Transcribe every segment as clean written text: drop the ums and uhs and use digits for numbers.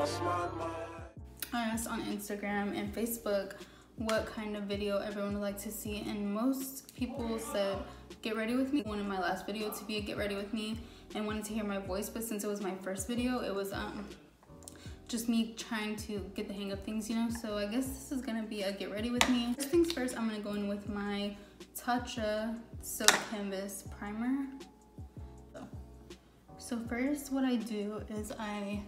I asked on Instagram and Facebook what kind of video everyone would like to see, and most people said get ready with me. I wanted my last video to be a get ready with me and wanted to hear my voice, but since it was my first video, it was just me trying to get the hang of things, you know. So I guess this is gonna be a get ready with me. First things first, I'm gonna go in with my Tatcha Silk Canvas Primer. So first what I do is I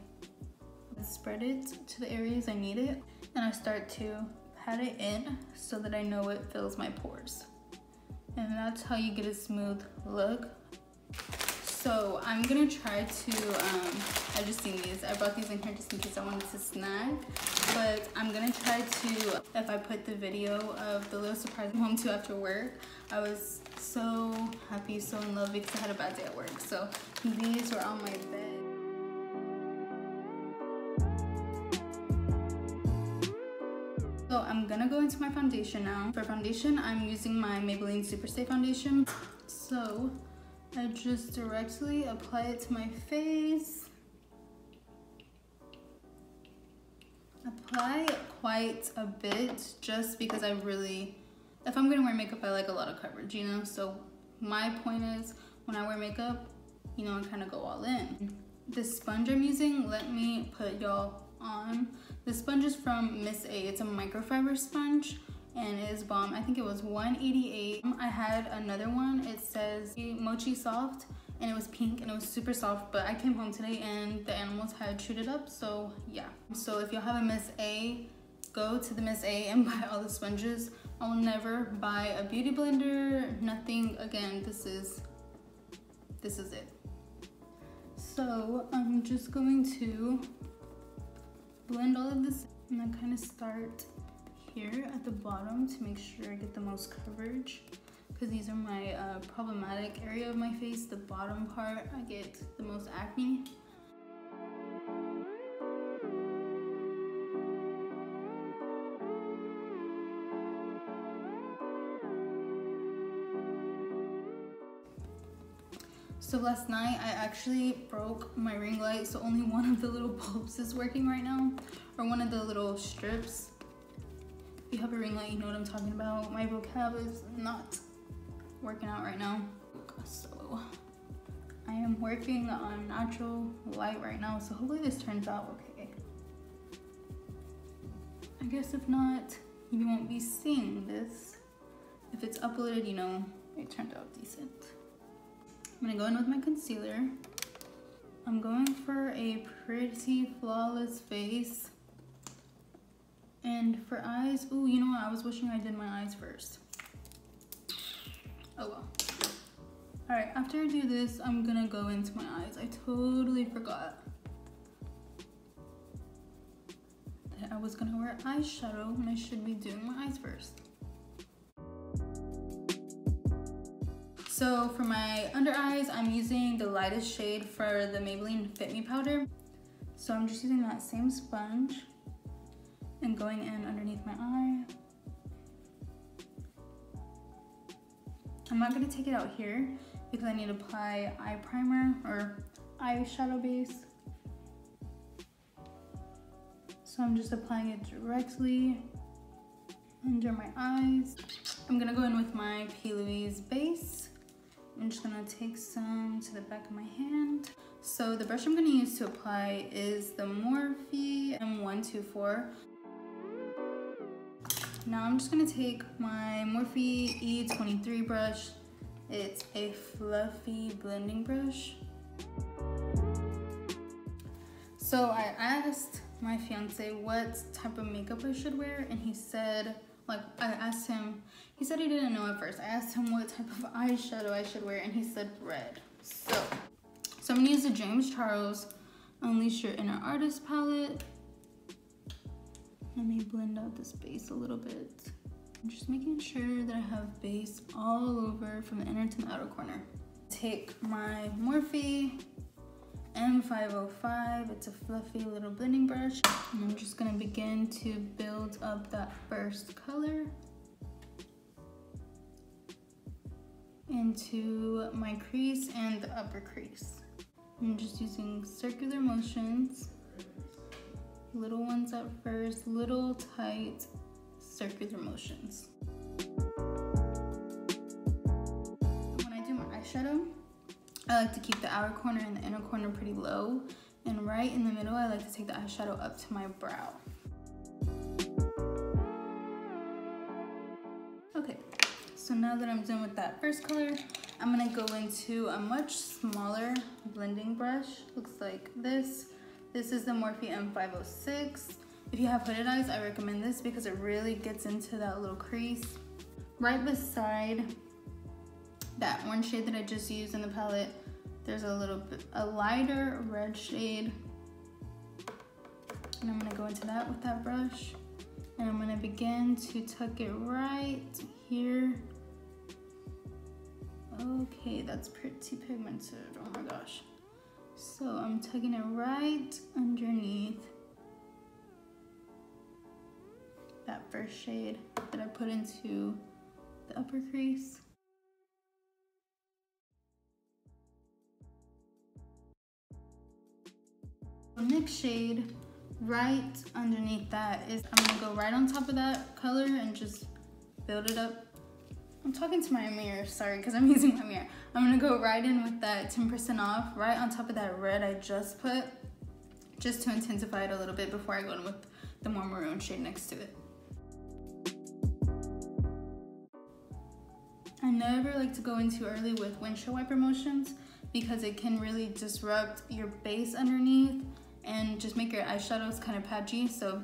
spread it to the areas I need it, and I start to pat it in so that I know it fills my pores. And that's how you get a smooth look. So I'm gonna try to, I just seen these. I brought these in here just in case I wanted to snag. But I'm gonna try to, if I put the video of the little surprise I'm home to after work, I was so happy, so in love because I had a bad day at work. So these were on my bed. So I'm gonna go into my foundation now. For foundation, I'm using my Maybelline Superstay foundation. So I just directly apply it to my face. Apply quite a bit just because I really, if I'm gonna wear makeup, I like a lot of coverage, you know? So my point is, when I wear makeup, you know, I kind of go all in. The sponge I'm using, let me put y'all on. The sponge is from Miss A. It's a microfiber sponge and it is bomb. I think it was $188. I had another one. It says Mochi Soft and it was pink and it was super soft, but I came home today and the animals had chewed it up, so yeah. So if y'all have a Miss A, go to the Miss A and buy all the sponges. I will never buy a beauty blender, nothing. Again, this is it. So I'm just going to blend all of this, and I kind of start here at the bottom to make sure I get the most coverage, because these are my problematic area of my face. The bottom part, I get the most acne. So last night I actually broke my ring light, so only one of the little bulbs is working right now, or one of the little strips. If you have a ring light, you know what I'm talking about. My vocab is not working out right now. So I am working on natural light right now, so hopefully this turns out okay. I guess if not, you won't be seeing this. If it's uploaded, you know, it turned out decent. I'm gonna go in with my concealer. I'm going for a pretty flawless face. And for eyes, ooh, you know what? I was wishing I did my eyes first. Oh well. All right, after I do this, I'm gonna go into my eyes. I totally forgot that I was gonna wear eyeshadow and I should be doing my eyes first. So for my under eyes, I'm using the lightest shade for the Maybelline Fit Me powder. So I'm just using that same sponge and going in underneath my eye. I'm not gonna take it out here because I need to apply eye primer or eyeshadow base. So I'm just applying it directly under my eyes. I'm gonna go in with my P. Louise base. I'm just gonna take some to the back of my hand. So the brush I'm gonna use to apply is the Morphe M124. Now I'm just gonna take my Morphe E23 brush. It's a fluffy blending brush. So I asked my fiance what type of makeup I should wear, and he said, like, I asked him, he said he didn't know at first. I asked him what type of eyeshadow I should wear, and he said red. So I'm gonna use the James Charles Unleash Your Inner Artist palette. Let me blend out this base a little bit. I'm just making sure that I have base all over from the inner to the outer corner. Take my Morphe M505, it's a fluffy little blending brush, and I'm just gonna begin to build up that first color into my crease and the upper crease. I'm just using circular motions little ones at first, little tight circular motions. When I do my eyeshadow, I like to keep the outer corner and the inner corner pretty low, and right in the middle I like to take the eyeshadow up to my brow. Okay, so now that I'm done with that first color, I'm gonna go into a much smaller blending brush. Looks like this. This is the Morphe M506. If you have hooded eyes, I recommend this because it really gets into that little crease. Right beside that orange shade that I just used in the palette, there's a lighter red shade. And I'm gonna go into that with that brush. And I'm gonna begin to tuck it right here. Okay, that's pretty pigmented, oh my gosh. So I'm tucking it right underneath that first shade that I put into the upper crease. The next shade right underneath that is, I'm gonna go right on top of that color and just build it up. I'm talking to my mirror, sorry, because I'm using my mirror. I'm gonna go right in with that 10% off, right on top of that red I just put, just to intensify it a little bit before I go in with the more maroon shade next to it. I never like to go in too early with windshield wiper motions because it can really disrupt your base underneath and just make your eyeshadows kind of patchy. So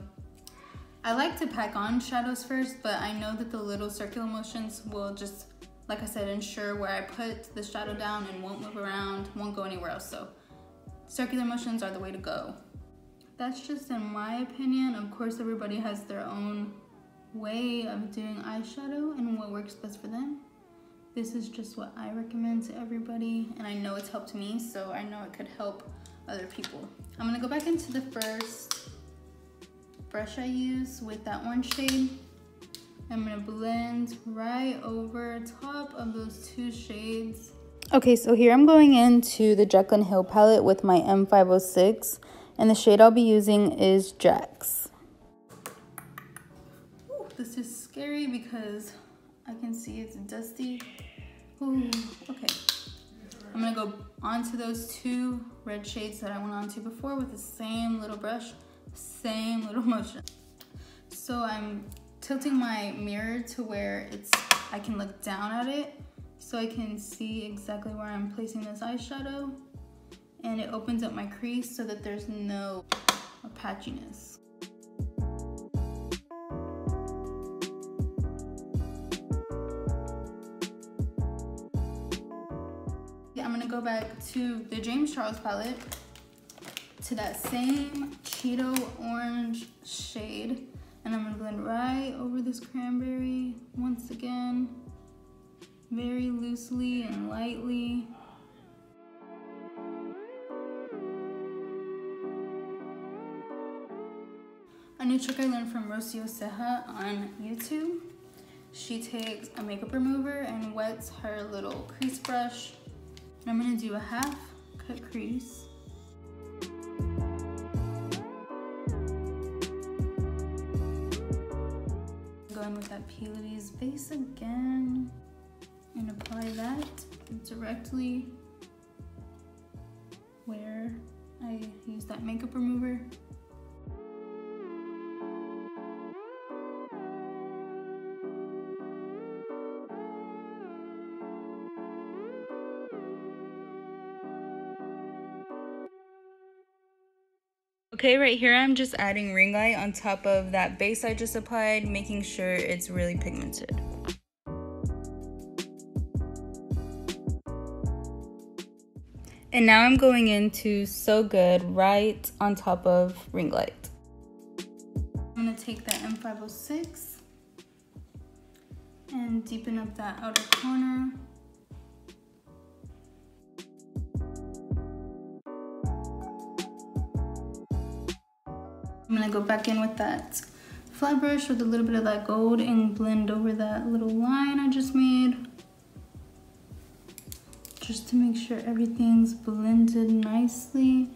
I like to pack on shadows first, but I know that the little circular motions will just, like I said, ensure where I put the shadow down and won't move around, won't go anywhere else. So circular motions are the way to go. That's just in my opinion. Of course, everybody has their own way of doing eyeshadow and what works best for them. This is just what I recommend to everybody, and I know it's helped me, so I know it could help other people. I'm gonna go back into the first brush I use with that orange shade. I'm gonna blend right over top of those two shades. Okay, so here I'm going into the Jaclyn Hill palette with my M506, and the shade I'll be using is Jax. Ooh, this is scary because I can see it's dusty. Ooh, okay. I'm gonna go onto those two red shades that I went onto before with the same little brush, same little motion. So I'm tilting my mirror to where I can look down at it so I can see exactly where I'm placing this eyeshadow, and it opens up my crease so that there's no patchiness. I'm gonna go back to the James Charles palette, to that same Cheeto orange shade, and I'm gonna blend right over this cranberry once again, very loosely and lightly. A new trick I learned from Rocio Ceja on YouTube. She takes a makeup remover and wets her little crease brush. And I'm gonna do a half cut crease. Go in with that Pilates base again and apply that directly where I use that makeup remover. Okay, right here I'm just adding ring light on top of that base I just applied, making sure it's really pigmented. And now I'm going into So Good right on top of ring light. I'm gonna take that M506 and deepen up that outer corner. I'm gonna go back in with that flat brush with a little bit of that gold and blend over that little line I just made, just to make sure everything's blended nicely.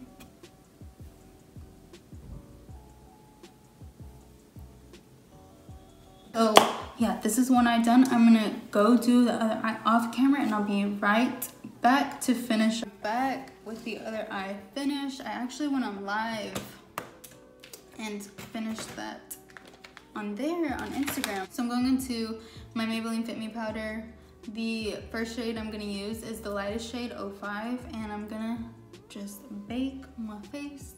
So yeah, this is one eye done. I'm gonna go do the other eye off camera and I'll be right back to finish. Back with the other eye finished. I actually went on live and finished that on there on Instagram. So I'm going into my Maybelline Fit Me powder. The first shade I'm gonna use is the lightest shade, 05, and I'm gonna just bake my face.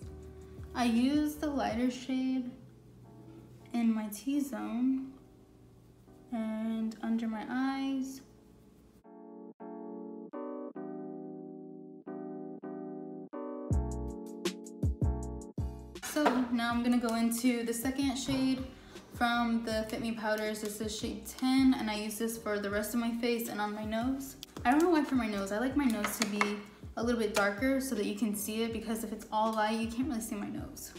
I use the lighter shade in my T-zone and under my eyes. So now I'm gonna go into the second shade from the Fit Me powders. This is shade 10, and I use this for the rest of my face and on my nose. I don't know why for my nose. I like my nose to be a little bit darker so that you can see it, because if it's all light, you can't really see my nose.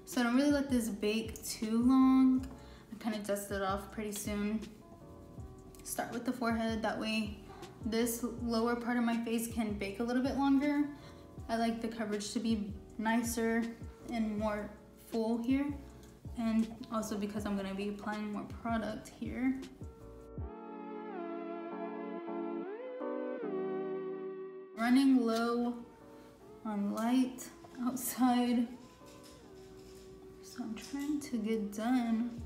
So I don't really let this bake too long. I kind of dust it off pretty soon. Start with the forehead, that way this lower part of my face can bake a little bit longer. I like the coverage to be nicer and more full here, and also because I'm gonna be applying more product here. Running low on light outside, so I'm trying to get done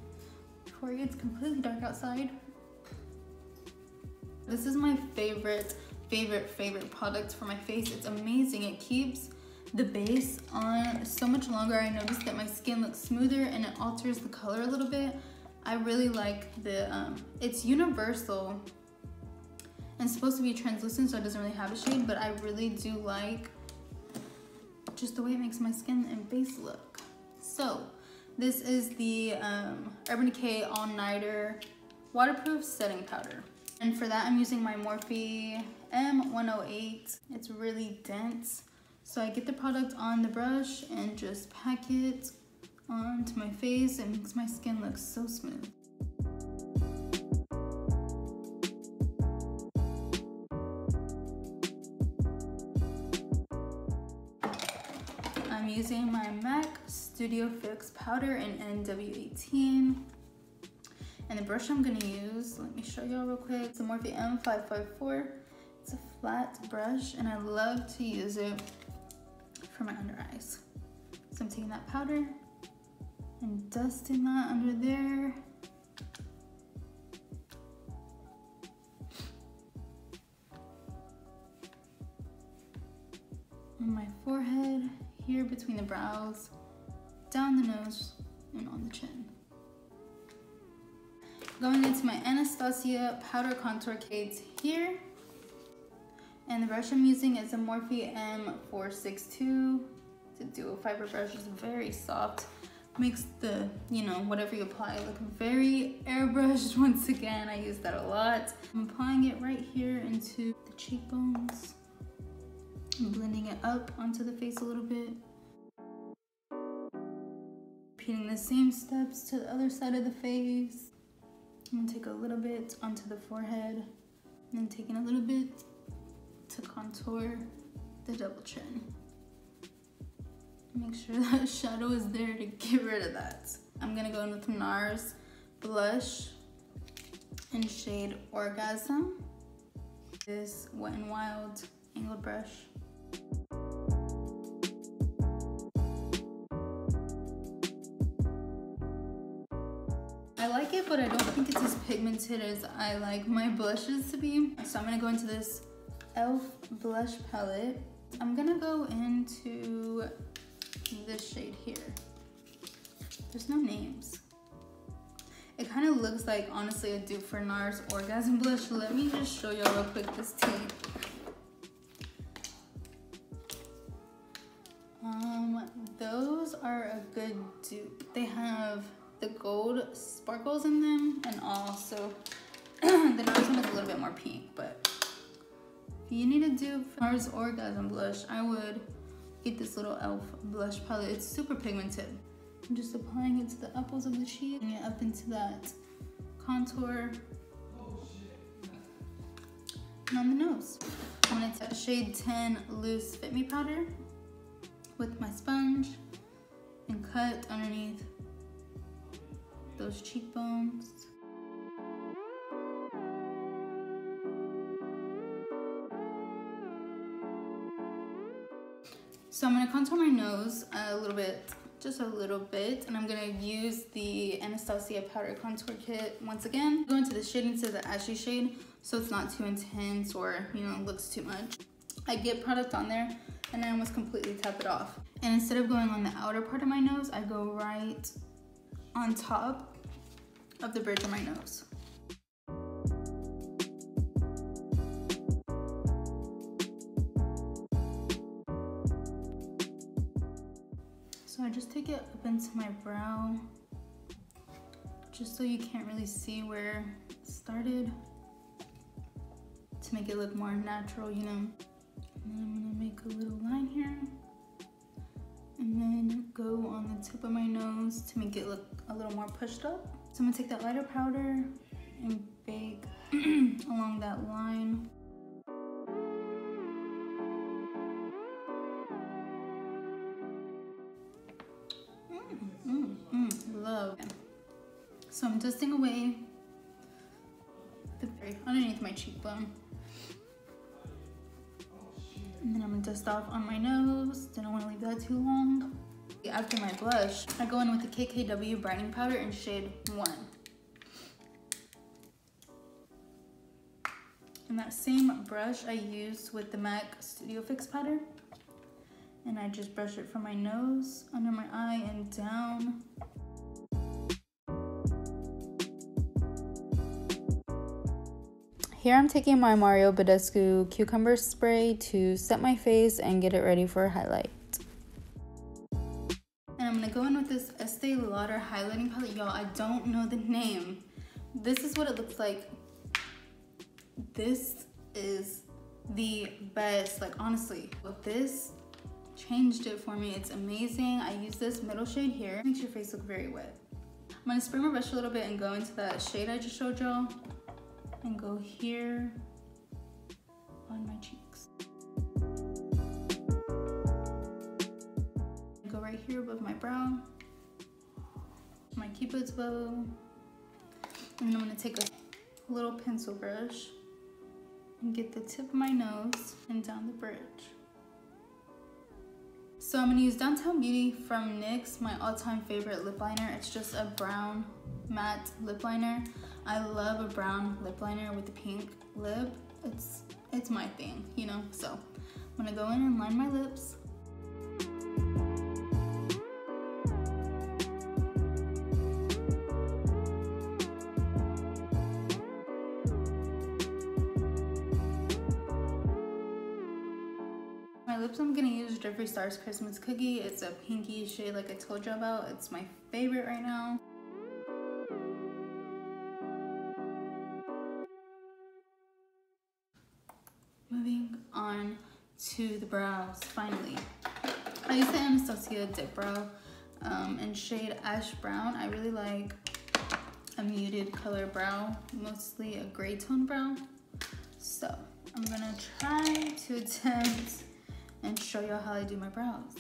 before it gets completely dark outside. This is my favorite product for my face. It's amazing. It keeps the base on so much longer. I noticed that my skin looks smoother and it alters the color a little bit. I really like the, it's universal and supposed to be translucent, so it doesn't really have a shade, but I really do like just the way it makes my skin and face look. So this is the Urban Decay All Nighter Waterproof Setting Powder. And for that, I'm using my Morphe M108. It's really dense. So I get the product on the brush and just pack it onto my face. It makes my skin look so smooth. I'm using my MAC Studio Fix powder in NW18. And the brush I'm gonna use, let me show y'all real quick. It's a Morphe M554. It's a flat brush and I love to use it for my under eyes. So I'm taking that powder and dusting that under there. On my forehead, here between the brows, down the nose, and on the chin. Going into my Anastasia powder contour shades here. And the brush I'm using is a Morphe M462. It's a dual fiber brush. It's very soft. Makes the, you know, whatever you apply look very airbrushed. Once again, I use that a lot. I'm applying it right here into the cheekbones. I'm blending it up onto the face a little bit. Repeating the same steps to the other side of the face. I'm gonna take a little bit onto the forehead, and then taking a little bit to contour the double chin. Make sure that shadow is there to get rid of that. I'm gonna go in with NARS blush in shade Orgasm. This Wet n Wild angled brush. I like it, but I don't think it's as pigmented as I like my blushes to be. So I'm gonna go into this e.l.f. blush palette. I'm gonna go into this shade here. There's no names. It kind of looks like, honestly, a dupe for NARS Orgasm blush. Let me just show y'all real quick this tea. Those are a good dupe. They have the gold sparkles in them and also the NARS one is a little bit more pink, but if you need a dupe for NARS Orgasm blush, I would get this little e.l.f. blush palette. It's super pigmented. I'm just applying it to the apples of the cheek and up into that contour and on the nose. I'm gonna take shade 10 Loose Fit Me powder with my sponge and cut underneath those cheekbones. So I'm gonna contour my nose a little bit, just a little bit, and I'm gonna use the Anastasia powder contour kit once again. Go into the shade into the ashy shade so it's not too intense or, you know, looks too much. I get product on there and I almost completely tap it off. And instead of going on the outer part of my nose, I go right on top of the bridge of my nose. So I just take it up into my brow, just so you can't really see where it started, to make it look more natural, you know. And then I'm gonna make a little line here, and then go on the tip of my nose to make it look a little more pushed up. So I'm gonna take that lighter powder and bake along that line. Love. So I'm dusting away the underneath my cheekbone. And then I'm gonna dust off on my nose. Didn't want to leave that too long. After my blush, I go in with the KKW brightening powder in shade 1. And that same brush I used with the MAC Studio Fix powder. And I just brush it from my nose, under my eye, and down. Here I'm taking my Mario Badescu cucumber spray to set my face and get it ready for a highlight. And I'm gonna go in with this Estee Lauder highlighting palette. Y'all, I don't know the name. This is what it looks like. This is the best, like honestly. But this changed it for me. It's amazing. I use this middle shade here. Makes your face look very wet. I'm gonna spray my brush a little bit and go into that shade I just showed y'all. And go here on my cheeks. Go right here above my brow, my cupid's bow, and then I'm gonna take a little pencil brush and get the tip of my nose and down the bridge. So I'm gonna use Downtown Beauty from NYX, my all-time favorite lip liner. It's just a brown matte lip liner. I love a brown lip liner with a pink lip. It's my thing, you know? So I'm gonna go in and line my lips. My lips, I'm gonna use Jeffree Star's Christmas Cookie. It's a pinky shade like I told you about. It's my favorite right now. Moving on to the brows, finally. I use the Anastasia dipbrow in shade Ash Brown. I really like a muted color brow, mostly a gray tone brow. So I'm gonna try to attempt and show you how I do my brows.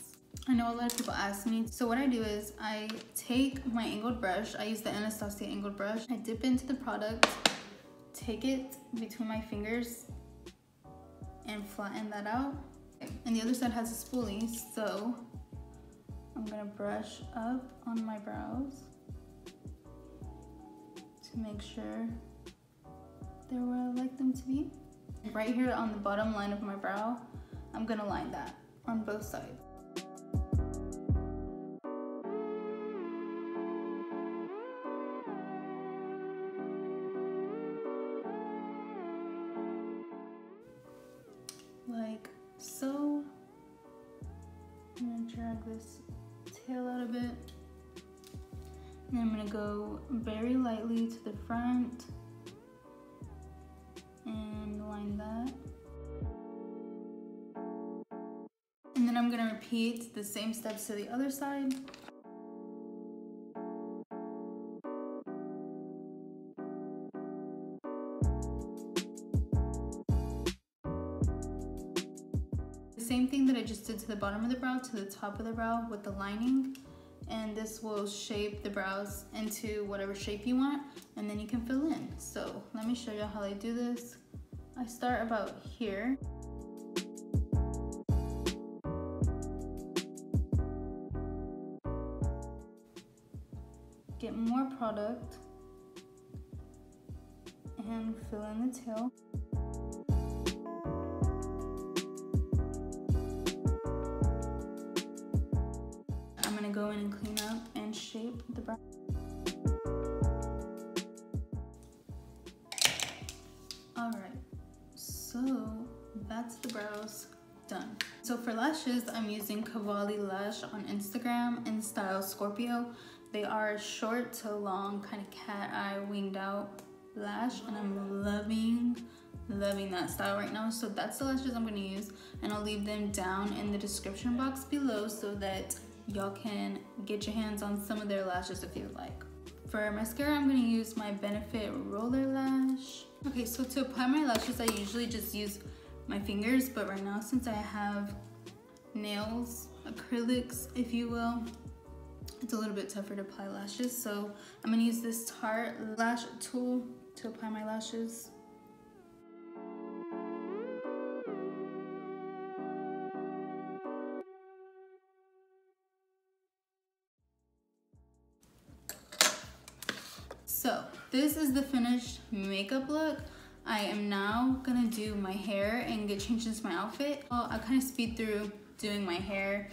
I know a lot of people ask me. So what I do is I take my angled brush. I use the Anastasia angled brush. I dip into the product, take it between my fingers, and flatten that out. And the other side has a spoolie, so I'm gonna brush up on my brows to make sure they're where I like them to be. Right here on the bottom line of my brow, I'm gonna line that on both sides. Like so. I'm gonna drag this tail out a bit. And I'm gonna go very lightly to the front and line that. And then I'm gonna repeat the same steps to the other side. same thing that I just did to the bottom of the brow to the top of the brow with the lining, and this will shape the brows into whatever shape you want, and then you can fill in. So let me show you how I do this. I start about here. Get more product and fill in the tail. I'm gonna go in and clean up and shape the brow. All right, so that's the brows done. So for lashes, I'm using Cavalli Lash on Instagram in style Scorpio. They are short to long, kind of cat eye winged out lash, and I'm loving that style right now. So that's the lashes I'm gonna use, and I'll leave them down in the description box below so that y'all can get your hands on some of their lashes if you'd like. For mascara, I'm gonna use my Benefit Roller Lash. Okay, so to apply my lashes, I usually just use my fingers, but right now, since I have nails, acrylics, if you will, it's a little bit tougher to apply lashes. So I'm gonna use this Tarte lash tool to apply my lashes. So this is the finished makeup look. I am now gonna do my hair and get changed into my outfit. I'll kind of speed through doing my hair.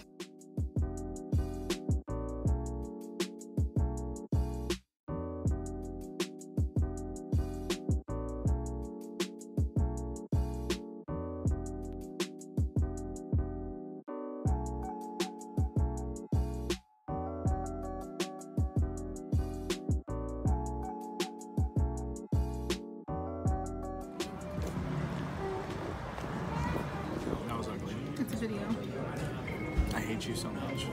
That was ugly. It's a video. I hate you so much.